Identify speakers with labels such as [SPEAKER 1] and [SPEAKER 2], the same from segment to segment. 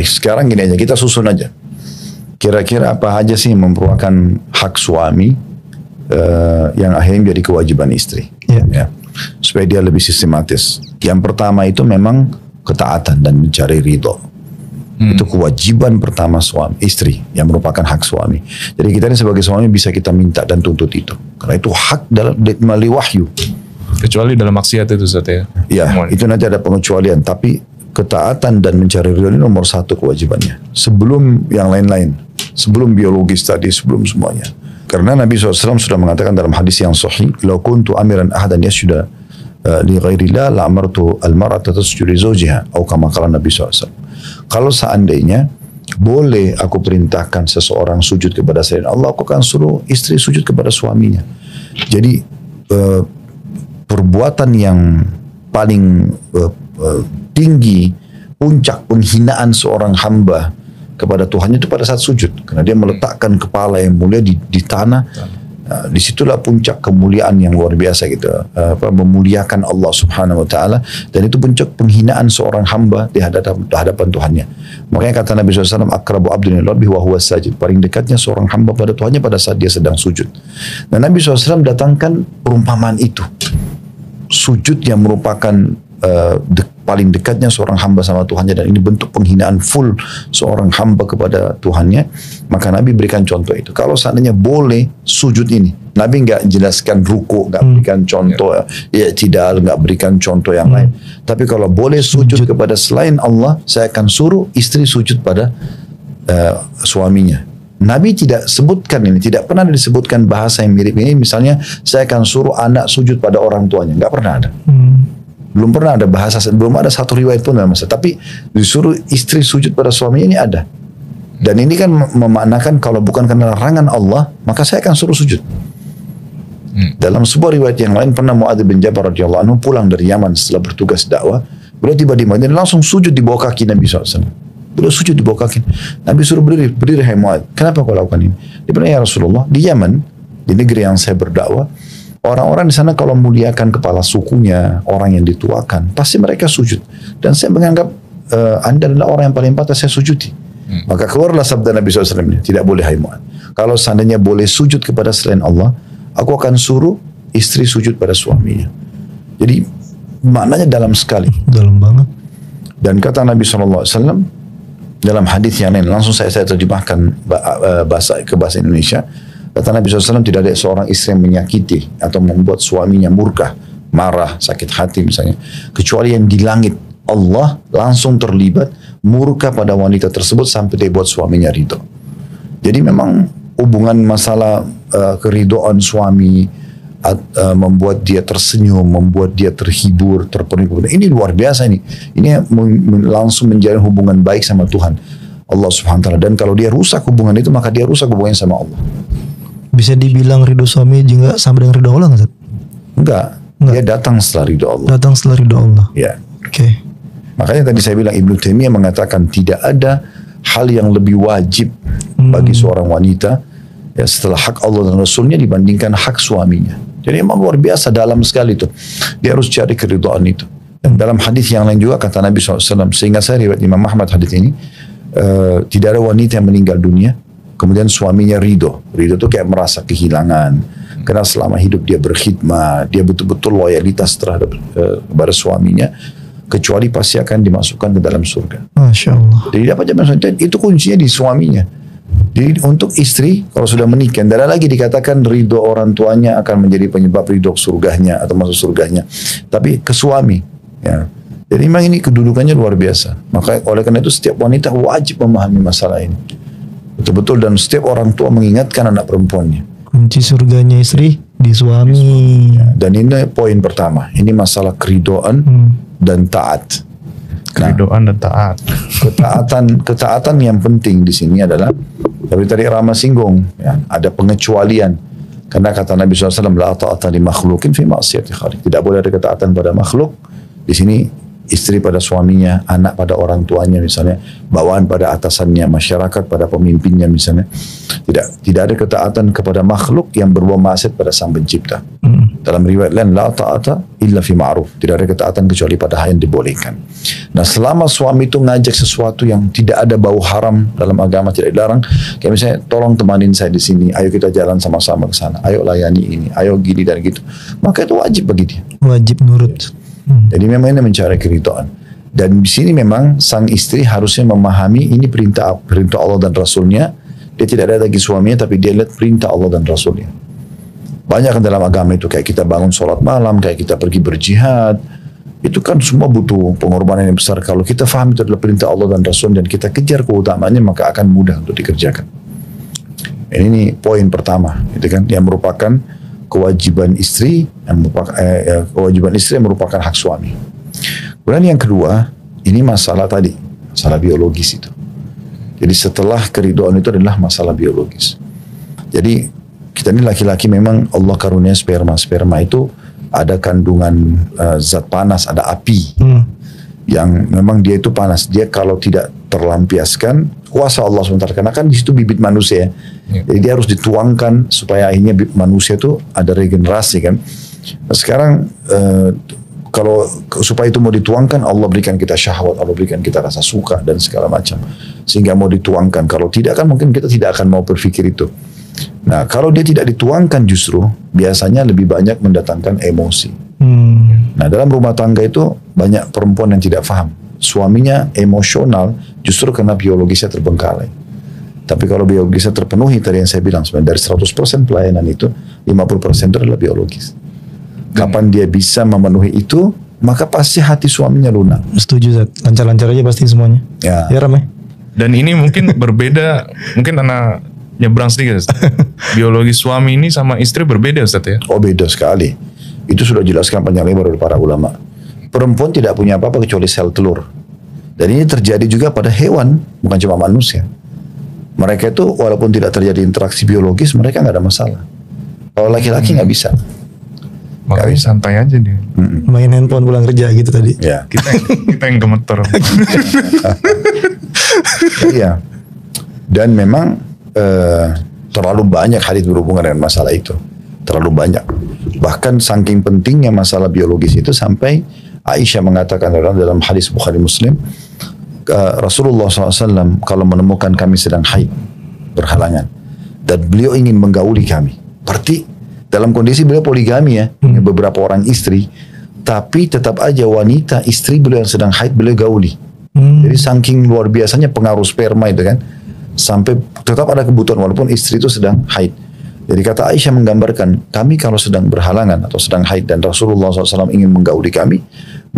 [SPEAKER 1] sekarang gini aja, kita susun aja. Kira-kira apa aja sih yang merupakan hak suami yang akhirnya menjadi kewajiban istri. Ya. Supaya dia lebih sistematis. Yang pertama itu memang ketaatan dan mencari ridho. Itu kewajiban pertama suami, istri yang merupakan hak suami. Jadi kita ini sebagai suami bisa kita minta dan tuntut itu. Karena itu hak dalam melalui wahyu.
[SPEAKER 2] Kecuali dalam maksiat itu Ustaz ya.
[SPEAKER 1] Ya, itu nanti ada pengecualian. Tapi ketaatan dan mencari ridho ini nomor satu kewajibannya. Sebelum yang lain-lain. Sebelum biologis tadi, sebelum semuanya. Karena Nabi SAW sudah mengatakan dalam hadis yang sahih, "Lau kuntu amiran ahadan yasjuda li ghairillah la amartu al-mar'ata tasjudu li zawjiha." Atau kama qala Nabi SAW. Kalau seandainya boleh aku perintahkan seseorang sujud kepada selain Allah, aku akan suruh istri sujud kepada suaminya. Jadi perbuatan yang paling tinggi, puncak penghinaan seorang hamba kepada Tuhannya itu pada saat sujud, karena dia meletakkan kepala yang mulia di tanah. Disitulah puncak kemuliaan yang luar biasa gitu, memuliakan Allah Subhanahu Wa Taala, dan itu puncak penghinaan seorang hamba di hadapan Tuhannya. Makanya kata Nabi SAW, akrabu abdin ilallahi wa huwa sajid, paling dekatnya seorang hamba pada Tuhannya pada saat dia sedang sujud. Dan Nabi SAW datangkan perumpamaan itu, sujud yang merupakan paling dekatnya seorang hamba sama Tuhannya, dan ini bentuk penghinaan full seorang hamba kepada Tuhannya. Maka Nabi berikan contoh itu. Kalau seandainya boleh sujud ini, Nabi nggak jelaskan ruku, nggak berikan contoh i'tidal, nggak berikan contoh yang lain. Tapi kalau boleh sujud kepada selain Allah, saya akan suruh istri sujud pada suaminya. Nabi tidak sebutkan ini, tidak pernah disebutkan bahasa yang mirip ini. Misalnya saya akan suruh anak sujud pada orang tuanya, nggak pernah ada. Belum pernah ada bahasa, belum ada satu riwayat pun dalam masa. Tapi disuruh istri sujud pada suaminya ini ada. Dan ini kan memaknakan kalau bukan karena larangan Allah, maka saya akan suruh sujud. Dalam sebuah riwayat yang lain, pernah Muadz bin Jabal radhiyallahu anhu pulang dari Yaman setelah bertugas dakwah. Beliau tiba di Madinah, langsung sujud di bawah kaki Nabi SAW. Beliau sujud di bawah kaki. Nabi suruh berdiri, hai Muadz. Kenapa kau lakukan ini? Dia bilang, ya Rasulullah, di Yaman, di negeri yang saya berdakwah, orang-orang di sana kalau muliakan kepala sukunya, orang yang dituakan, pasti mereka sujud. Dan saya menganggap Anda adalah orang yang paling pantas saya sujudi. Maka keluarlah sabda Nabi SAW, tidak boleh hai Mu'ad. Kalau seandainya boleh sujud kepada selain Allah, aku akan suruh istri sujud pada suaminya. Jadi maknanya dalam sekali.
[SPEAKER 3] Dalam banget.
[SPEAKER 1] Dan kata Nabi SAW dalam hadis yang lain, langsung saya terjemahkan ke bahasa Indonesia. Kata Nabi SAW, tidak ada seorang istri yang menyakiti atau membuat suaminya murka, marah, sakit hati misalnya, kecuali yang di langit Allah langsung terlibat murka pada wanita tersebut sampai dia buat suaminya ridho. Jadi memang hubungan masalah keridoan suami membuat dia tersenyum, membuat dia terhibur, terpenuhi kebutuhan. Ini luar biasa ini. Ini langsung menjalin hubungan baik sama Tuhan Allah Subhanahu Wa Taala. Dan kalau dia rusak hubungan itu, maka dia rusak hubungannya sama Allah.
[SPEAKER 3] Bisa dibilang ridho suami juga sama dengan ridho Allah nggak?
[SPEAKER 1] Enggak. Dia datang setelah ridho Allah.
[SPEAKER 3] Datang setelah ridho Allah.
[SPEAKER 1] Ya.
[SPEAKER 3] Oke.
[SPEAKER 1] Makanya tadi saya bilang Ibnu Taimiyah mengatakan tidak ada hal yang lebih wajib bagi seorang wanita ya setelah hak Allah dan Rasulnya dibandingkan hak suaminya. Jadi memang luar biasa dalam sekali itu. Dia harus cari keridhaan itu. Dan dalam hadis yang lain juga kata Nabi SAW, sehingga saya riwayat Imam Ahmad hadis ini, tidak ada wanita yang meninggal dunia kemudian suaminya ridho. Ridho itu kayak merasa kehilangan. Karena selama hidup dia berkhidmat, dia betul-betul loyalitas terhadap kepada suaminya, kecuali pasti akan dimasukkan ke dalam surga.
[SPEAKER 3] Masya Allah.
[SPEAKER 1] Jadi apa aja itu kuncinya di suaminya. Jadi untuk istri kalau sudah menikah, tidak lagi dikatakan ridho orang tuanya akan menjadi penyebab ridho surganya atau masuk surganya, tapi ke suami. Ya. Jadi memang ini kedudukannya luar biasa. Maka oleh karena itu setiap wanita wajib memahami masalah ini. Betul-betul, dan setiap orang tua mengingatkan anak perempuannya.
[SPEAKER 3] Kunci surganya istri di suami.
[SPEAKER 1] Ya, dan ini poin pertama. Ini masalah keridoan dan taat.
[SPEAKER 2] Keridoan dan taat.
[SPEAKER 1] Ketaatan yang penting di sini adalah, tapi tadi Rama singgung, ya, ada pengecualian. Karena kata Nabi SAW, la ta'ata li makhlukin fi ma'siyati khaliq. Tidak boleh ada ketaatan pada makhluk. Di sini istri pada suaminya, anak pada orang tuanya misalnya, bawaan pada atasannya, masyarakat pada pemimpinnya misalnya. Tidak ada ketaatan kepada makhluk yang berbuat maksiat pada Sang Pencipta. Dalam riwayat lain, la ta'ata illa fi ma'ruf. Tidak ada ketaatan kecuali pada hal yang dibolehkan. Nah, selama suami itu ngajak sesuatu yang tidak ada bau haram dalam agama, tidak dilarang, kayak misalnya, tolong temanin saya di sini, ayo kita jalan sama-sama ke sana, ayo layani ini, ayo gini dan gitu, maka itu wajib bagi dia.
[SPEAKER 3] Wajib nurut.
[SPEAKER 1] Jadi memang ini mencari keridhaan. Dan di sini memang sang istri harusnya memahami ini perintah Allah dan Rasulnya. Dia tidak ada lagi suaminya, tapi dia lihat perintah Allah dan Rasulnya. Banyak kan dalam agama itu, kayak kita bangun sholat malam, kayak kita pergi berjihad, itu kan semua butuh pengorbanan yang besar. Kalau kita faham itu adalah perintah Allah dan Rasul dan kita kejar keutamaannya, maka akan mudah untuk dikerjakan. Ini poin pertama, itu kan yang merupakan kewajiban istri, kewajiban istri yang merupakan hak suami. Kemudian yang kedua, ini masalah tadi, masalah biologis itu. Jadi setelah keridhaan itu adalah masalah biologis. Jadi kita ini laki-laki memang Allah karunia sperma itu ada kandungan zat panas, ada api yang memang dia itu panas. Dia kalau tidak terlampiaskan kuasa Allah sebentar, karena kan di situ bibit manusia. Jadi dia harus dituangkan supaya akhirnya manusia itu ada regenerasi kan. Nah, sekarang kalau supaya itu mau dituangkan, Allah berikan kita syahwat, Allah berikan kita rasa suka dan segala macam, sehingga mau dituangkan. Kalau tidak kan mungkin kita tidak akan mau berpikir itu. Nah, kalau dia tidak dituangkan justru biasanya lebih banyak mendatangkan emosi. Nah, dalam rumah tangga itu banyak perempuan yang tidak paham. Suaminya emosional justru karena biologisnya terbengkalai. Tapi kalau biologisnya terpenuhi, tadi yang saya bilang, sebenarnya dari 100% pelayanan itu, 50% itu adalah biologis. Kapan dia bisa memenuhi itu, maka pasti hati suaminya lunak.
[SPEAKER 3] Setuju, Zat. Lancar-lancar aja pasti semuanya. Ya Ram ya.
[SPEAKER 2] Dan ini mungkin berbeda, mungkin anak nyebrang sedikit. Biologi suami ini sama istri berbeda, Ustaz ya?
[SPEAKER 1] Oh, beda sekali. Itu sudah jelaskan panjang lebar oleh para ulama. Perempuan tidak punya apa-apa kecuali sel telur. Dan ini terjadi juga pada hewan, bukan cuma manusia. Mereka itu walaupun tidak terjadi interaksi biologis, mereka nggak ada masalah. Kalau laki-laki nggak bisa.
[SPEAKER 2] Makanya santai aja dia.
[SPEAKER 3] Main handphone pulang kerja gitu tadi.
[SPEAKER 1] Ya.
[SPEAKER 2] Kita yang gemeter.
[SPEAKER 1] Iya. Dan memang terlalu banyak hadis berhubungan dengan masalah itu. Terlalu banyak. Bahkan saking pentingnya masalah biologis itu sampai Aisyah mengatakan dalam hadis Bukhari Muslim, Rasulullah SAW kalau menemukan kami sedang haid, berhalangan, dan beliau ingin menggauli kami. Berarti dalam kondisi beliau poligami ya, punya beberapa orang istri, tapi tetap aja wanita istri beliau yang sedang haid beliau gauli. Jadi saking luar biasanya pengaruh sperma itu kan, sampai tetap ada kebutuhan walaupun istri itu sedang haid. Jadi kata Aisyah menggambarkan, kami kalau sedang berhalangan atau sedang haid dan Rasulullah SAW ingin menggauli kami,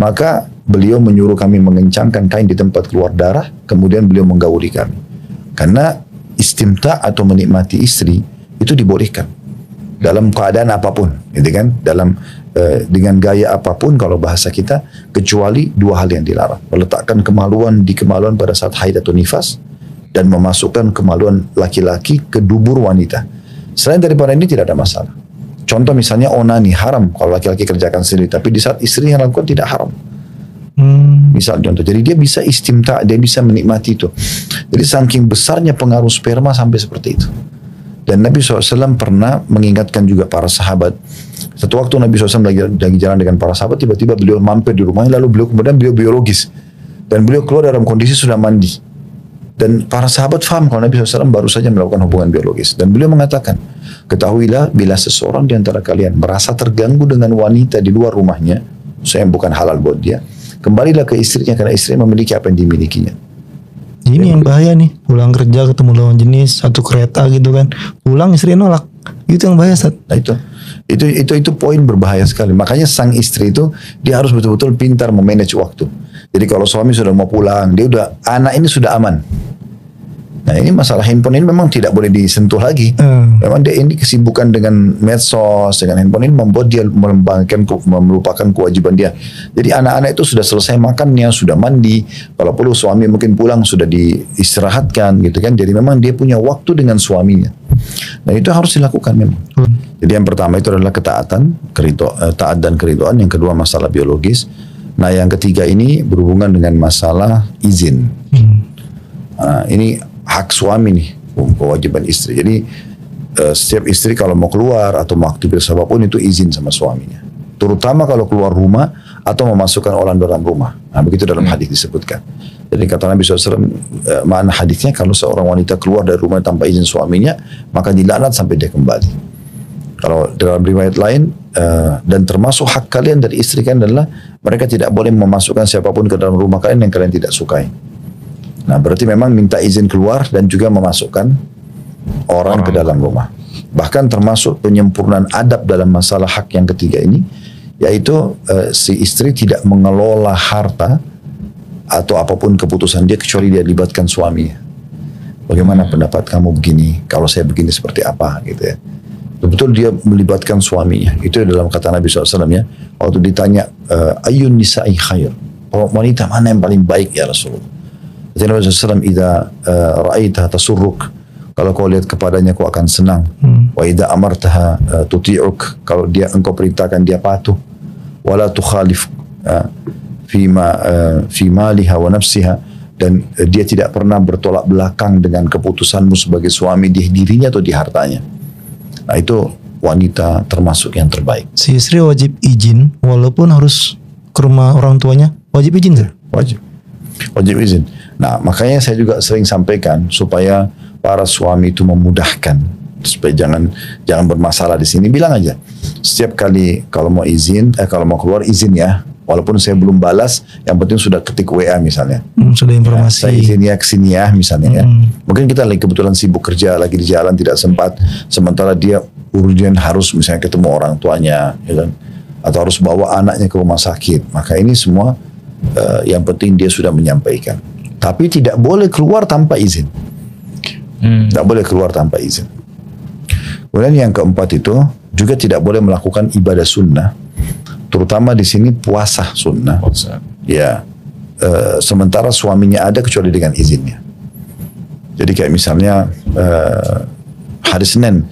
[SPEAKER 1] maka beliau menyuruh kami mengencangkan kain di tempat keluar darah, kemudian beliau menggauli kami. Karena istimta atau menikmati istri itu dibolehkan dalam keadaan apapun, gitu kan? Dalam dengan gaya apapun kalau bahasa kita, kecuali dua hal yang dilarang: meletakkan kemaluan di kemaluan pada saat haid atau nifas, dan memasukkan kemaluan laki-laki ke dubur wanita. Selain daripada ini tidak ada masalah. Contoh misalnya onani haram kalau laki-laki kerjakan sendiri, tapi di saat istri yang lakukan tidak haram. Misal contoh, jadi dia bisa istimta, dia bisa menikmati itu. Jadi saking besarnya pengaruh sperma sampai seperti itu. Dan Nabi SAW pernah mengingatkan juga para sahabat. Satu waktu Nabi SAW lagi jalan dengan para sahabat, tiba-tiba beliau mampir di rumahnya, lalu kemudian beliau biologis. Dan beliau keluar dalam kondisi sudah mandi. Dan para sahabat faham kalau Nabi SAW baru saja melakukan hubungan biologis. Dan beliau mengatakan, ketahuilah bila seseorang di antara kalian merasa terganggu dengan wanita di luar rumahnya, saya yang bukan halal buat dia, kembalilah ke istrinya karena istrinya memiliki apa yang dimilikinya.
[SPEAKER 3] Ini yang bahaya nih, pulang kerja ketemu lawan jenis, satu kereta gitu kan, pulang istri nolak, itu yang bahaya Ustaz.
[SPEAKER 1] Nah itu poin berbahaya sekali. Makanya sang istri itu dia harus betul-betul pintar memanage waktu. Jadi kalau suami sudah mau pulang, dia udah anak ini sudah aman. Nah ini masalah handphone ini memang tidak boleh disentuh lagi. Memang dia ini kesibukan dengan medsos, dengan handphone ini membuat dia melupakan kewajiban dia. Jadi anak-anak itu sudah selesai makannya, sudah mandi. Kalau perlu suami mungkin pulang sudah diistirahatkan gitu kan. Jadi memang dia punya waktu dengan suaminya. Nah itu harus dilakukan memang. Jadi yang pertama itu adalah ketaatan, taat dan keridhaan. Yang kedua masalah biologis. Nah yang ketiga ini berhubungan dengan masalah izin. Ini hak suami nih, kewajiban istri. Jadi setiap istri kalau mau keluar atau mau aktivitas apapun itu izin sama suaminya. Terutama kalau keluar rumah atau memasukkan orang dalam rumah. Nah begitu dalam hadis disebutkan. Jadi kata Nabi SAW, makna hadisnya kalau seorang wanita keluar dari rumah tanpa izin suaminya, maka dilaknat sampai dia kembali. Kalau dalam riwayat lain, dan termasuk hak kalian dari istri kalian adalah mereka tidak boleh memasukkan siapapun ke dalam rumah kalian yang kalian tidak sukai. Nah berarti memang minta izin keluar dan juga memasukkan orang ke dalam rumah. Bahkan termasuk penyempurnaan adab dalam masalah hak yang ketiga ini, yaitu si istri tidak mengelola harta atau apapun keputusan dia kecuali dia libatkan suaminya. Bagaimana pendapat kamu begini? Kalau saya begini seperti apa? Gitu ya. Betul dia melibatkan suaminya. Itu dalam kata Nabi SAW ya. Waktu ditanya, ayun nisa'i khair. Wanita mana yang paling baik ya Rasulullah? Kata Nabi SAW, idza ra'aita tasurruk. Kalau kau lihat kepadanya kau akan senang. Wa idza amartaha tuti'uk. Kalau dia engkau perintahkan dia patuh. Wala tukhalif fi maliha wa nafsiha, dan dia tidak pernah bertolak belakang dengan keputusanmu sebagai suami di dirinya atau di hartanya. Nah itu wanita termasuk yang terbaik.
[SPEAKER 3] Si istri wajib izin walaupun harus ke rumah orang tuanya. Wajib izin sir?
[SPEAKER 1] Wajib izin. Nah makanya saya juga sering sampaikan supaya para suami itu memudahkan, supaya jangan bermasalah di sini. Bilang aja setiap kali kalau mau izin, kalau mau keluar izin ya, walaupun saya belum balas, yang penting sudah ketik WA misalnya.
[SPEAKER 3] Sudah informasi.
[SPEAKER 1] Ya, saya izin ya kesini ya misalnya ya. Mungkin kita lagi kebetulan sibuk kerja, lagi di jalan tidak sempat, sementara dia urgent harus misalnya ketemu orang tuanya, ya kan? Atau harus bawa anaknya ke rumah sakit. Maka ini semua yang penting dia sudah menyampaikan. Tapi tidak boleh keluar tanpa izin. Tidak boleh keluar tanpa izin. Kemudian yang keempat itu juga tidak boleh melakukan ibadah sunnah, terutama di sini puasa sunnah. Ya, sementara suaminya ada kecuali dengan izinnya. Jadi kayak misalnya hari Senin,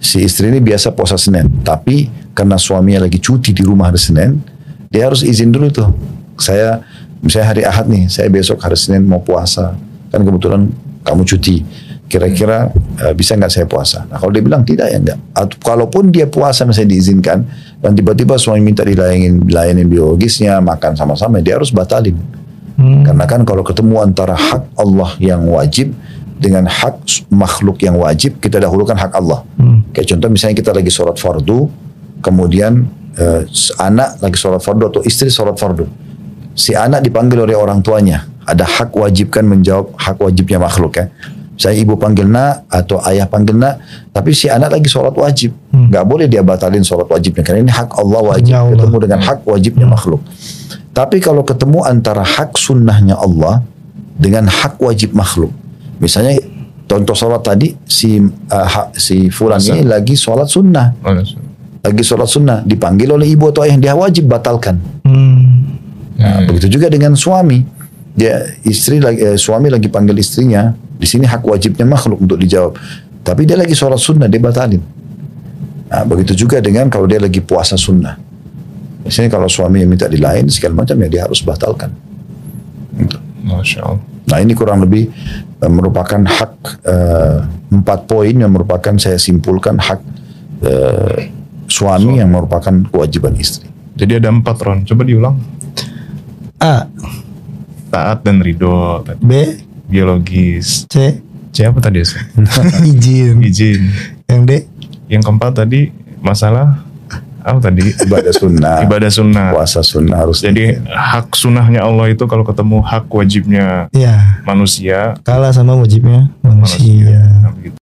[SPEAKER 1] si istri ini biasa puasa Senin, tapi karena suaminya lagi cuti di rumah hari Senin, dia harus izin dulu tuh. Saya misalnya hari Ahad nih, saya besok hari Senin mau puasa, kan kebetulan kamu cuti. Kira-kira bisa nggak saya puasa? Nah kalau dia bilang tidak ya enggak. Atau kalaupun dia puasa misalnya diizinkan dan tiba-tiba suami minta dilayanin biologisnya, makan sama-sama, dia harus batalin. Karena kan kalau ketemu antara hak Allah yang wajib dengan hak makhluk yang wajib, kita dahulukan hak Allah. Kayak contoh misalnya kita lagi sholat fardu, kemudian anak lagi sholat fardu atau istri sholat fardu. Si anak dipanggil oleh orang tuanya, ada hak wajib kan menjawab hak wajibnya makhluk ya. Saya ibu panggil nak atau ayah panggil nak, tapi si anak lagi sholat wajib, nggak boleh dia batalin sholat wajibnya karena ini hak Allah wajib ketemu dengan hak wajibnya makhluk. Tapi kalau ketemu antara hak sunnahnya Allah dengan hak wajib makhluk, misalnya contoh sholat tadi si fulan ini lagi sholat sunnah, dipanggil oleh ibu atau ayah, dia wajib batalkan. Nah, begitu juga dengan suami, dia suami lagi panggil istrinya. Di sini hak wajibnya makhluk untuk dijawab. Tapi dia lagi sholat sunnah, dia batalin. Nah, begitu juga dengan kalau dia lagi puasa sunnah. Misalnya kalau suami yang minta dilain segala macam ya dia harus batalkan.
[SPEAKER 2] Masya Allah.
[SPEAKER 1] Nah ini kurang lebih merupakan hak 4 poin yang merupakan saya simpulkan hak suami yang merupakan kewajiban istri.
[SPEAKER 2] Jadi ada 4 Ron. Coba diulang.
[SPEAKER 3] A.
[SPEAKER 2] Taat dan ridho.
[SPEAKER 3] B.
[SPEAKER 2] Biologis.
[SPEAKER 3] C.
[SPEAKER 2] Apa tadi?
[SPEAKER 3] Izin. Yang D.
[SPEAKER 2] Yang keempat tadi masalah apa tadi?
[SPEAKER 1] Ibadah sunnah.
[SPEAKER 2] Ibadah sunnah.
[SPEAKER 1] Puasa sunnah harus.
[SPEAKER 2] Jadi hak sunnahnya Allah itu kalau ketemu hak wajibnya manusia,
[SPEAKER 3] kalah sama wajibnya manusia.